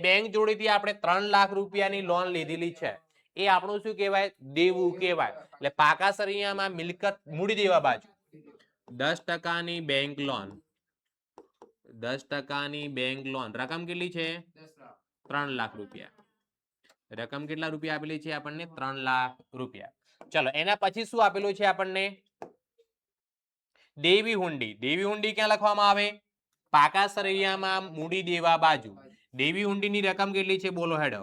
બેંક જોડેથી આપણે 3 લાખ રૂપિયાની લોન લીધેલી છે. એ આપણું શું કહેવાય? દેવું કહેવાય. એટલે પાકા સરવૈયામાં મિલકત મૂડી દેવા બાજુ 10%ની બેંક લોન. 10%ની બેંક લોન રકમ કેટલી છે? 3 લાખ રૂપિયા. રકમ કેટલા રૂપિયા આપેલી છે આપણને? 3 લાખ રૂપિયા. ચલો એના પછી શું આપેલું છે આપણને? દેવી હુંડી. દેવી હુંડી ક્યાં લખવામાં આવે? પાકા સરવૈયામાં મૂડી દેવા બાજુ. દેવી હુંડીની રકમ કેટલી છે? બોલો હેડો.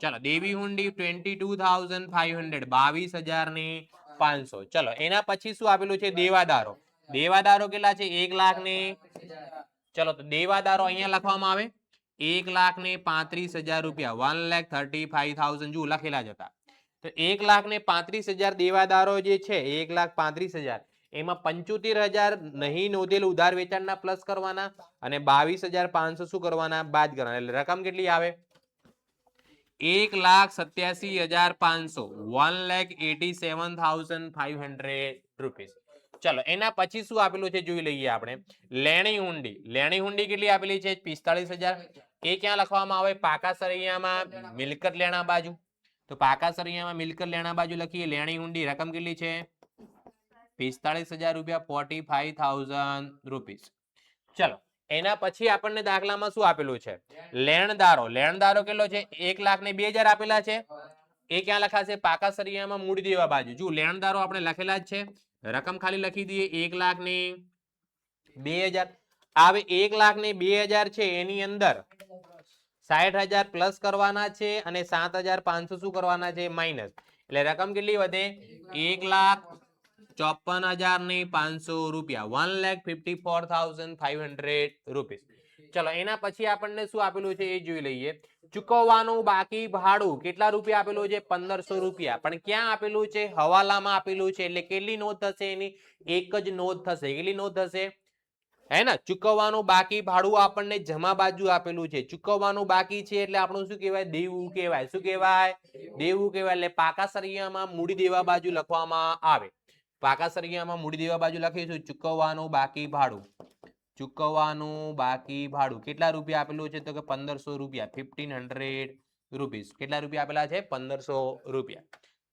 ચલો દેવી હુંડી 22,500 22,500. ચલો એના પછી શું આપેલું છે દેવાદારો. દેવાદારો કેટલા છે 1 લાખ ને ચલો તો દેવાદારો અહીંયા લખવામાં આવે 1,35,000 રૂપિયા 1,35,000 જો લખેલા જ હતા. તો 1,35,000 દેવાદારો જે છે 1,35,000 એમાં 75,000 નહીં નોંધેલ ઉધાર વેચાણના પ્લસ કરવાના અને 22,500 શું કરવાના બાદ કરવાના એટલે રકમ કેટલી આવે 1,87,500 1,87,500 રૂપીસ. ચલો એના પછી શું આપેલું છે જોઈ લઈએ આપણે લેણી હુંડી. લેણી હુંડી કેટલી આપેલી છે 45,000. એ ક્યાં લખવામાં આવે પાકા સરિયામાં મિલકત લેણા બાજુ. તો પાકા સરિયામાં મિલકત લેણા બાજુ લખીએ લેણી હુંડી રકમ કેટલી છે 45,000 રૂપિયા 45,000 રૂપીસ. ચલો એના પછી આપણને દાખલામાં શું આપેલું છે લેણદારો. લેણદારો કેટલો છે 1,02,000 આપેલા છે. એ ક્યાં લખાશે પાકા સરિયામાં મૂડી દેવા બાજુ. જો લેણદારો આપણે લખેલા જ છે રકમ ખાલી લખી દઈએ 1,02,000. હવે 1,02,000 છે એની અંદર 60,000 પ્લસ કરવાના છે અને 7,500 શું કરવાના છે માઇનસ એટલે રકમ કેટલી વધે 1,54,500 રૂપિયા 1,54,500 રૂપીસ. ચલો એના પછી આપણને શું આપેલું છે એ જોઈ લઈએ ચૂકવવાનું બાકી ભાડું કેટલા રૂપિયા આપેલું છે 1,500 રૂપિયા. પણ ક્યાં આપેલું છે હવાલામાં આપેલું છે એટલે કેટલી નોંધ થશે એની એક જ નોંધ થશે. કેટલી નોંધ થશે હે ને ચૂકવવાનું બાકી ભાડું આપણને જમા બાજુ આપેલું છે. ચૂકવવાનું બાકી છે એટલે આપણું શું કહેવાય દેવું કહેવાય. શું કહેવાય દેવું કહેવાય. એટલે પાકા સરિયામાં મૂડી દેવા બાજુ લખવામાં આવે. પાકા સરિયામાં મૂડી દેવા બાજુ લખીશું ચૂકવવાનું બાકી ભાડું. ચૂકવવાનું બાકી ભાડું કેટલા રૂપિયા આપેલું છે તો કે 1,500 રૂપિયા 1,500 રૂપીસ. કેટલા રૂપિયા આપેલા છે 1,500 રૂપિયા.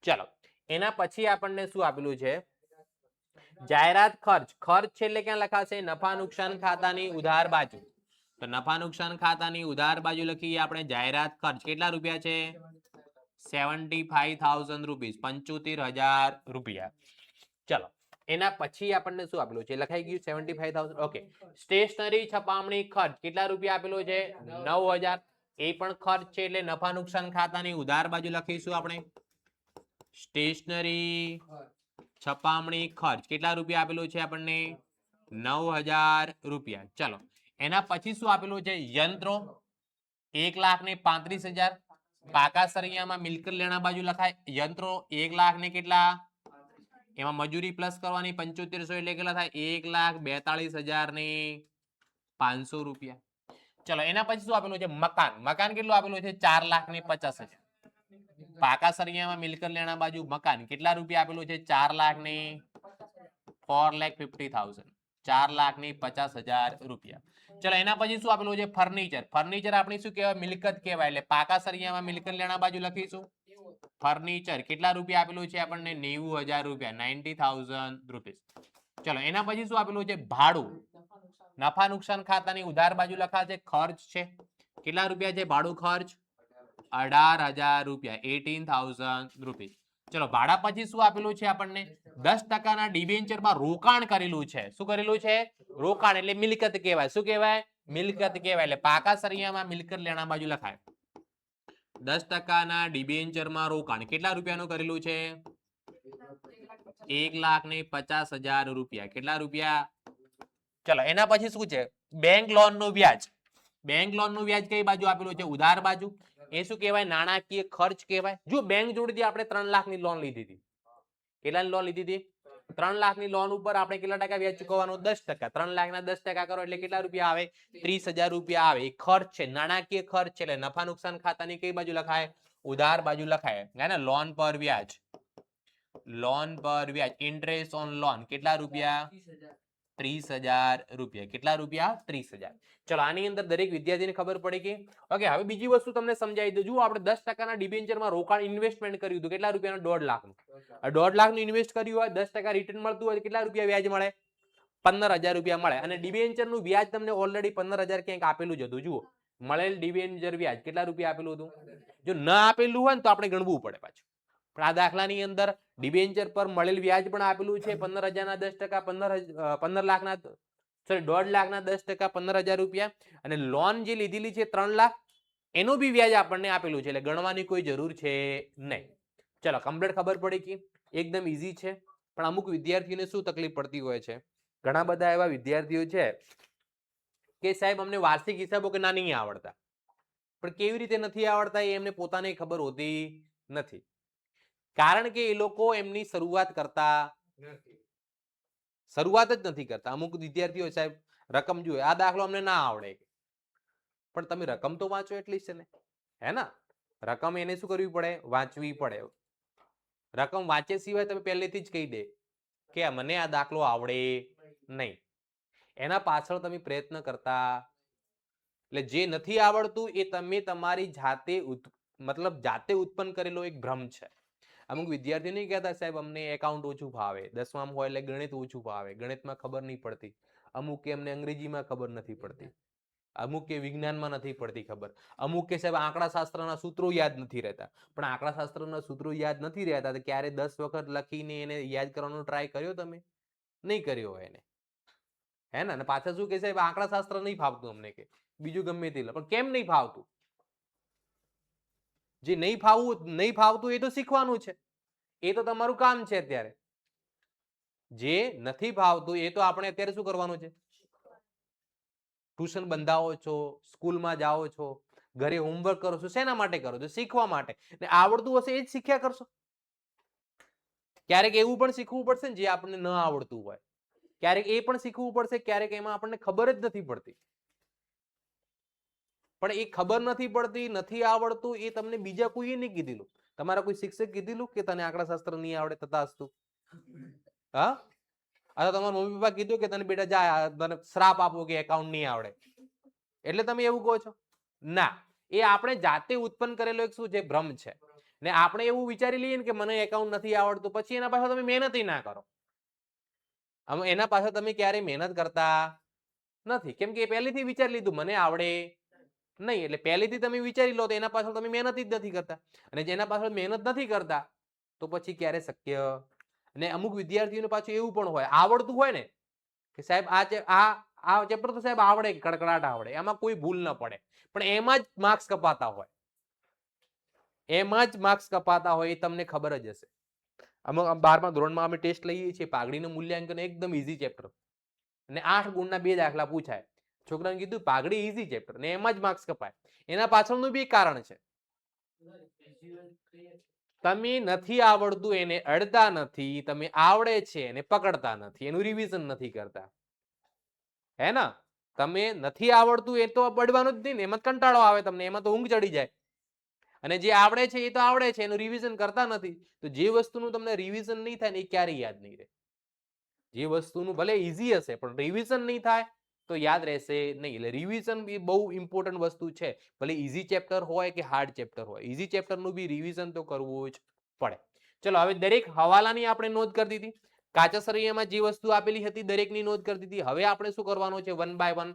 ચલો એના પછી આપણને શું આપેલું છે જાહેરાત ખર્ચ. ખર્ચ છે એટલે ક્યાં લખાશે નફા નુકસાન ખાતાની ઉધાર બાજુ. તો નફા નુકસાન ખાતાની ઉધાર બાજુ લખીએ આપણે જાહેરાત ખર્ચ કેટલા રૂપિયા છે 75,000 રૂપીસ 75,000 રૂપિયા. ચલો એના પછી આપણને શું આપેલું છે લખાઈ ગયું 75,000. ઓકે સ્ટેશનરી છપામણી ખર્ચ કેટલા રૂપિયા આપેલો છે 9,000. એ પણ ખર્ચ છે એટલે નફા નુકસાન ખાતાની ઉધાર બાજુ લખીશું આપણે સ્ટેશનરી છપામણી ખર્ચ કેટલા રૂપિયા આપેલું છે આપણને 9,000 રૂપિયા. ચલો એના પછી શું આપેલું છે યંત્રો 1,35,000. પાકા સરિયામાં મિલકત લેણા બાજુ લખાય યંત્રો 1 લાખ ને કેટલા એમાં મજૂરી પ્લસ કરવાની 7500 એટલે કેટલા થાય 1,42,500 રૂપિયા. ચલો એના પછી શું આપેલું છે મકાન. મકાન કેટલું આપેલું છે 4,50,000. પાકા સરિયામાં મિલકત લેણા બાજુ મકાન કેટલા રૂપિયા આપેલું છે 4,50,000 4,50,000 રૂપિયા. ચલો એના પછી શું આપેલું છે ફર્નિચર. ફર્નિચર આપણી શું કહેવાય મિલકત કહેવાય એટલે પાકા સરિયામાં મિલકત લેણા બાજુ લખીશું ફર્નિચર કેટલા રૂપિયા આપેલું છે આપણને 90,000 રૂપિયા 90,000 રૂપીસ. ચલો એના પછી શું આપેલું છે ભાડું. નફા નુકસાન ખાતાની ઉધાર બાજુ લખાશે ખર્ચ છે કેટલા રૂપિયા છે ભાડું ખર્ચ 18,000 રૂપિયા 18,000 રૂપીસ. ચલો ભાડા પછી શું આપેલું છે આપણને 10% ડિબેન્ચરમાં રોકાણ કરેલું છે. શું કરેલું છે રોકાણ એટલે મિલકત કહેવાય. શું કહેવાય મિલકત કહેવાય એટલે પાકા સરિયામાં મિલકત લેણા બાજુ લખાય 10% ડિબેન્ચરમાં રોકાણ કેટલા રૂપિયાનું કરેલું છે 1,50,000 રૂપિયા. કેટલા રૂપિયા ચલો એના પછી શું છે બેંક લોન નું વ્યાજ. બેંક લોન નું વ્યાજ કઈ બાજુ આપેલું છે ઉધાર બાજુ. એ શું કહેવાય નાણાકીય ખર્ચ કહેવાય. જો બેંક જોડેથી આપણે 3 લાખની લોન લીધી હતી. કેટલાની લોન લીધી હતી 3 લાખની લોન ઉપર આપણે કેટલા ટકા વ્યાજ ચૂકવવાનું 10%. 3 લાખના 10% કરો એટલે કેટલા રૂપિયા આવે 30,000 રૂપિયા આવે. એ ખર્ચ છે નાણાકીય ખર્ચ છે એટલે નફા નુકસાન ખાતાની કઈ બાજુ લખાય ઉધાર બાજુ લખાય હે ને લોન પર વ્યાજ. લોન પર વ્યાજ ઇન્ટરેસ્ટ ઓન લોન કેટલા રૂપિયા 30,000 રૂપિયા. કેટલા રૂપિયા 30,000. ચલો આની અંદર દરેક વિદ્યાર્થીને ખબર પડે કે ઓકે. હવે બીજી વસ્તુ તમને સમજાવી દઉં. જો આપણે 10% ડિબેન્ચરમાં રોકાણ ઇન્વેસ્ટમેન્ટ કર્યું હતું કેટલા રૂપિયાનું 1.5 લાખનું. 1.5 લાખનું ઇન્વેસ્ટ કર્યું હોય 10% રિટર્ન મળતું હોય કેટલા રૂપિયા વ્યાજ મળે 15,000 રૂપિયા મળે. અને ડિબેન્ચરનું વ્યાજ તમને ઓલરેડી 15,000 ક્યાંક આપેલું જ હતું. જુઓ મળેલ ડિબેન્ચર વ્યાજ કેટલા રૂપિયા આપેલું હતું. જો ન આપેલું હોય ને તો આપણે ગણવું પડે પાછું. પણ આ દાખલાની અંદર ડિબેન્ચર પર મળેલ વ્યાજ પણ આપેલું છે 15,000 ના 10% 15 લાખના સોરી 1.5 લાખના 10% 15,000 રૂપિયા. અને લોન જે લીધેલી છે 3 લાખ એનું બી વ્યાજ આપણને આપેલું છે, એટલે ગણવાની કોઈ જરૂર છે નહીં. ચલો કમ્પ્લીટ ખબર પડી કે એકદમ ઈઝી છે. પણ અમુક વિદ્યાર્થીઓને શું તકલીફ પડતી હોય છે, ઘણા બધા એવા વિદ્યાર્થીઓ છે કે સાહેબ અમને વાર્ષિક હિસાબો કે ના નહીં આવડતા, પણ કેવી રીતે નથી આવડતા એ એમને પોતાને ખબર હોતી નથી. કારણ કે એ લોકો એમની શરૂઆત જ નથી કરતા. અમુક વિદ્યાર્થીઓ સાહેબ રકમ જુએ, આ દાખલો અમને ના આવડે, પણ તમે રકમ તો વાંચો એટલી છે ને, હે ને? રકમ એને શું કરવી પડે? વાંચવી પડે. રકમ વાંચે સિવાય તમે પહેલેથી જ કહી દે કે મને આ દાખલો આવડે નહીં, એના પાછળ તમે પ્રયત્ન કરતા, એટલે જે નથી આવડતું એ તમે તમારી જાતે જાતે ઉત્પન્ન કરેલો એક ભ્રમ છે. અમુક વિદ્યાર્થી નહીં કહેતા સાહેબ અમને એકાઉન્ટ ઓછું ફાવે, 10માં હોય એટલે ગણિત ઓછું ફાવે, ગણિતમાં ખબર નહીં પડતી, અમુક કે અમને અંગ્રેજીમાં ખબર નથી પડતી, અમુક કે વિજ્ઞાનમાં નથી પડતી ખબર, અમુક કે સાહેબ આંકડા શાસ્ત્રના સૂત્રો યાદ નથી રહેતા. પણ આંકડા શાસ્ત્રના સૂત્રો યાદ નથી રહેતા તો ક્યારે 10 વખત લખીને એને યાદ કરવાનો ટ્રાય કર્યો તમે? નહીં કર્યો હોય એને, હે ને? અને પાછા શું કે સાહેબ આંકડા શાસ્ત્ર નહીં ફાવતું અમને, કે બીજું ગમે તે, પણ કેમ નહીં ફાવતું? જે નહીં ફાવતું એ તો શીખવાનું છે, એ તો તમારું કામ છે અત્યારે. જે નથી ફાવતું એ તો આપણે અત્યારે શું કરવાનું છે? ટ્યુશન બંધાવો છો, સ્કૂલમાં જાઓ છો, ઘરે હોમવર્ક કરો છો, શેના માટે કરો છો? શીખવા માટે. ને આવડતું હશે એ જ શીખ્યા કરશો. ક્યારેક એવું પણ શીખવું પડશે ને જે આપણને ન આવડતું હોય, ક્યારેક એ પણ શીખવું પડશે, ક્યારેક એમાં આપણને ખબર જ નથી પડતી. પણ એ ખબર નથી પડતી, નથી આવડતું, એ તમને બીજા કોઈએ નહીં કીધેલું. તમારા કોઈ શિક્ષક કીધેલું કે તને આંકડા શાસ્ત્ર નહીં આવડે તથાસ્તુ? હા, આ તમારા મમ્મી પપ્પા કીધું કે તને બેટા જા તને શ્રાપ આપો કે એકાઉન્ટ નહીં આવડે, એટલે તમે એવું કહો છો? ના, એ આપણે જાતે ઉત્પન્ન કરેલો એક શું છે? ભ્રમ છે. ને આપણે એવું વિચારી લઈએ કે મને એકાઉન્ટ નથી આવડતું, પછી એના પાછળ તમે મહેનત ના કરો. એના પાછળ તમે ક્યારેય મહેનત કરતા નથી, કેમ કે પહેલેથી વિચારી લીધું મને આવડે નહીં, એટલે પહેલેથી તમે વિચારી લો તો એના પાછળ તમે મહેનત જ નથી કરતા. અને જેના પાછળ મહેનત નથી કરતા તો પછી ક્યારે શક્ય. અને અમુક વિદ્યાર્થીઓને પાછું એવું પણ હોય, આવડતું હોય ને કે સાહેબ આ ચેપ્ટર તો સાહેબ આવડે, કડકડાટ આવડે, એમાં કોઈ ભૂલ ન પડે, પણ એમાં જ માર્ક્સ કપાતા હોય, એમાં જ માર્ક્સ કપાતા હોય, એ તમને ખબર જ હશે. અમુક 12મા ધોરણમાં અમે ટેસ્ટ લઈએ છીએ, પાઘડીનું મૂલ્યાંકન એકદમ ઈઝી ચેપ્ટર, અને 8 ગુણના 2 દાખલા પૂછાય. છોકરાને કીધું પાઘડી ઈઝી ચેપ્ટર, ને એમાં જ માર્ક્સ કપાય. એના પાછળનું બી કારણ છે, તમે નથી આવડતું એને અડતા નથી, તમે આવડે છે એને પકડતા નથી, એનું રિવિઝન નથી કરતા, હે ને? તમે નથી આવડતું એ તો પડવાનું જ નહીં ને, એમાં કંટાળો આવે તમને, એમાં તો ઊંઘ ચડી જાય. અને જે આવડે છે એ તો આવડે છે, એનું રિવિઝન કરતા નથી, તો જે વસ્તુનું તમને રિવિઝન નહીં થાય ને એ ક્યારેય યાદ નહીં રહે. જે વસ્તુનું ભલે ઈઝી હશે પણ રિવિઝન નહીં થાય તો યાદ રહેશે નહીં. એટલે રિવિઝન બી બહુ ઇમ્પોર્ટન્ટ વસ્તુ છે, ભલે ઈઝી ચેપ્ટર હોય કે હાર્ડ ચેપ્ટર હોય, ઈઝી ચેપ્ટરનું બી રિવિઝન તો કરવું જ પડે. ચલો હવે દરેક હવાલાની આપણે નોંધ કરી દીધી, કાચા સરવૈયામાં જે વસ્તુ આપેલી હતી દરેકની નોંધ કરી દીધી. હવે આપણે શું કરવાનું છે? 1 by 1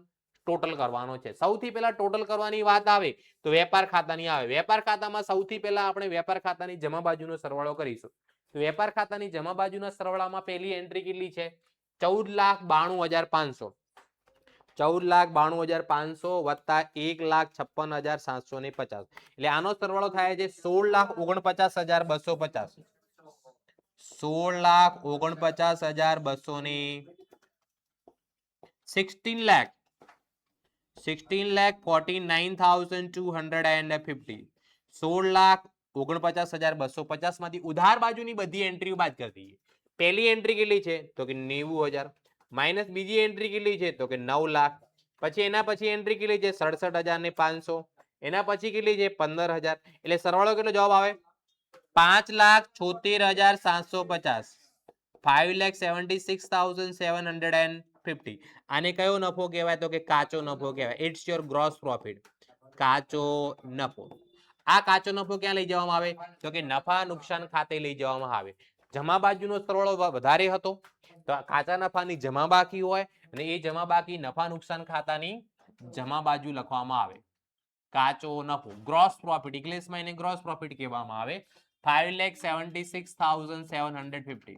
ટોટલ કરવાનો છે. સૌથી પહેલા ટોટલ કરવાની વાત આવે તો વેપાર ખાતાની આવે. વેપાર ખાતામાં સૌથી પહેલા આપણે વેપાર ખાતાની જમા બાજુનો સરવાળો કરીશું. તો વેપાર ખાતાની જમા બાજુના સરવાળામાં પહેલી એન્ટ્રી કેટલી છે? 14,92,500. 14,92,500 વત્તા 1,56,750. એટલે આનો સરવાળો થાય છે 16,49,250. 16,49,200 16,49,250. 16,49,250 માંથી ઉધાર બાજુની બધી એન્ટ્રીઓ બાદ કરી દઈએ. પહેલી એન્ટ્રી કેટલી છે? તો કે 90,000 માઇનસ બીજી એન્ટ્રી કેટલી છે? તો કે 9 લાખ. પછી એના પછી એન્ટ્રી કેટલી છે? 67,500. એના પછી કેટલી છે? 15,000. એટલે સરવાળો કેટલો જવાબ આવે? 5,76,750. 5,76,750. આને કયો નફો કહેવાય? તો કે કાચો નફો કહેવાય. It's your gross profit. કાચો નફો. આ કાચો નફો ક્યાં લઈ જવામાં આવે? તો કે નફા નુકસાન ખાતે લઈ જવામાં આવે. જમા બાજુનો સરવાળો વધારે હતો તો કાચા નફાની જમા બાકી હોય, અને એ જમા બાકી નફા નુકસાન ખાતાની જમા બાજુ લખવામાં આવે. કાચો નફો, ગ્રોસ પ્રોફિટ, ઇંગ્લિશમાં એને ગ્રોસ પ્રોફિટ કહેવામાં આવે. 5,76,750.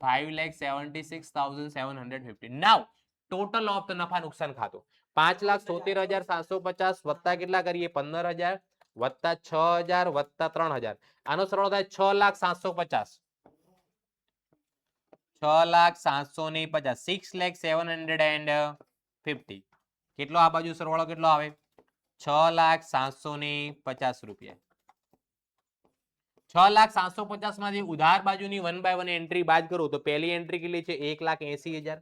5,76,750. નાઉ ટોટલ ઓફ ધ નફા નુકસાન ખાતું. 5,77,750 વત્તા કેટલા કરીએ 15,000 વત્તા 6,000 વત્તા 3,000 આનો સરવાળો થાય 6,750 6,750 6,750 કેટલો આ બાજુ સરવાળો કેટલો આવે 6,750 રૂપિયા 6,750 માંથી ઉધાર બાજુની 1 by 1 એન્ટ્રી બાદ કરું તો પહેલી એન્ટ્રી કેટલી છે 1,80,000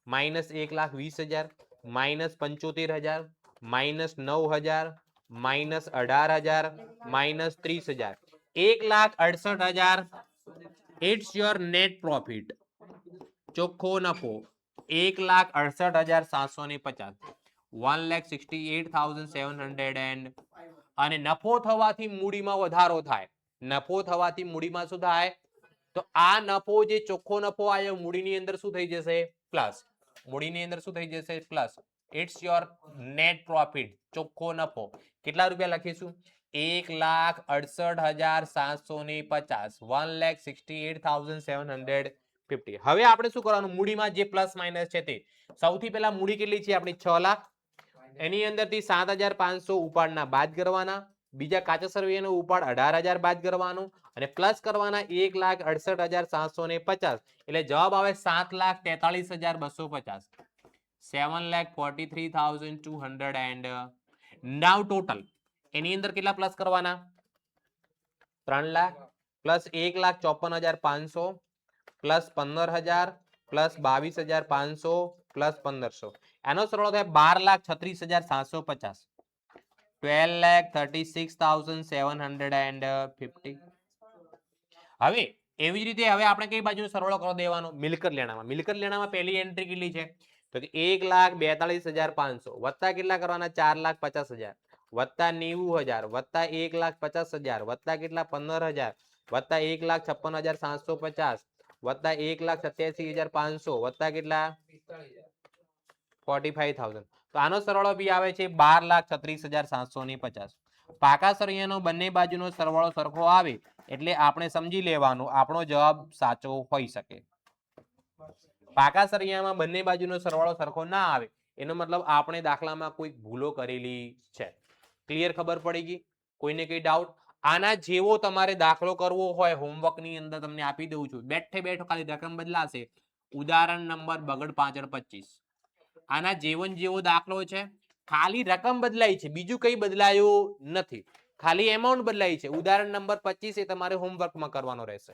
minus 1,20,000 minus 75,000 minus 9,000 minus 18,000 minus 30,000 1,68,000 it's your net profit ચોખ્ખો નફો 1,68,750 1,68,700 અને નફો થવાથી મૂડીમાં વધારો થાય નફો થવાથી મૂડીમાં શું થાય તો આ નફો જે ચોખ્ખો નફો આવ્યો મૂડીની અંદર શું થઈ જશે પ્લસ મૂડીની અંદર શું થઈ જશે plus it's your net profit ચોખ્ખો નફો કેટલા રૂપિયા લખીશું 1,68,750 1,68,750 હવે આપણે શું કરવાનું મૂડીમાં જે પ્લસ માઇનસ છે તે સૌથી પહેલા મૂડી કેટલી છે આપણી 6 લાખ એની અંદરથી 7,500 ઉપાડના બાદ કરવાના બીજા કાચા સરવૈયાનો ઉપાડ 18,000 બાદ કરવાનો અને પ્લસ કરવાના 1,68,750 એટલે જવાબ આવે 7,43,250 7,43,200 નાવ ટોટલ એની અંદર કેટલા પ્લસ કરવાના 3 lakh plus 1,54,500 plus 15,000 plus 22,500 plus 1,500 એનો સરવાળો થાય 12,36,750 12,36,750 હવે એવી જ રીતે હવે આપણે કઈ બાજુનો સરવાળો કરી દેવાનો મિલકત લેણામાં પહેલી એન્ટ્રી કેટલી છે તો કે 1,42,500 વત્તા કેટલા કરવાના 4,50,000 વત્તા 90,000 વત્તા 1,50,000 વત્તા કેટલા 15,000 વત્તા 1,56,750 વત્તા 1,87,500 વત્તા કેટલા 45,000 તો આનો સરવાળો બી આવે છે 12,36,750 પાકા સરવૈયાનો બંને બાજુનો સરવાળો સરખો આવે એટલે આપણે સમજી લેવાનું આપણો જવાબ સાચો હોઈ શકે પાકા સરવૈયામાં બંને બાજુનો સરવાળો સરખો ના આવે એનો મતલબ આપણે દાખલામાં કોઈ ભૂલો કરેલી છે ક્લિયર ખબર પડી ગઈ કોઈને કઈ ડાઉટ આના જેવો તમારે દાખલો કરવો હોય હોમવર્કની અંદર તમને આપી દઉં છું બેઠે બેઠો ખાલી રકમ બદલાશે ઉદાહરણ નંબર બગડ 5/25 આના જેવો દાખલો છે ખાલી રકમ બદલાઈ છે બીજું કઈ બદલાયું નથી ખાલી એમાઉન્ટ બદલાઈ છે ઉદાહરણ નંબર 25 એ તમારે હોમવર્કમાં કરવાનો રહેશે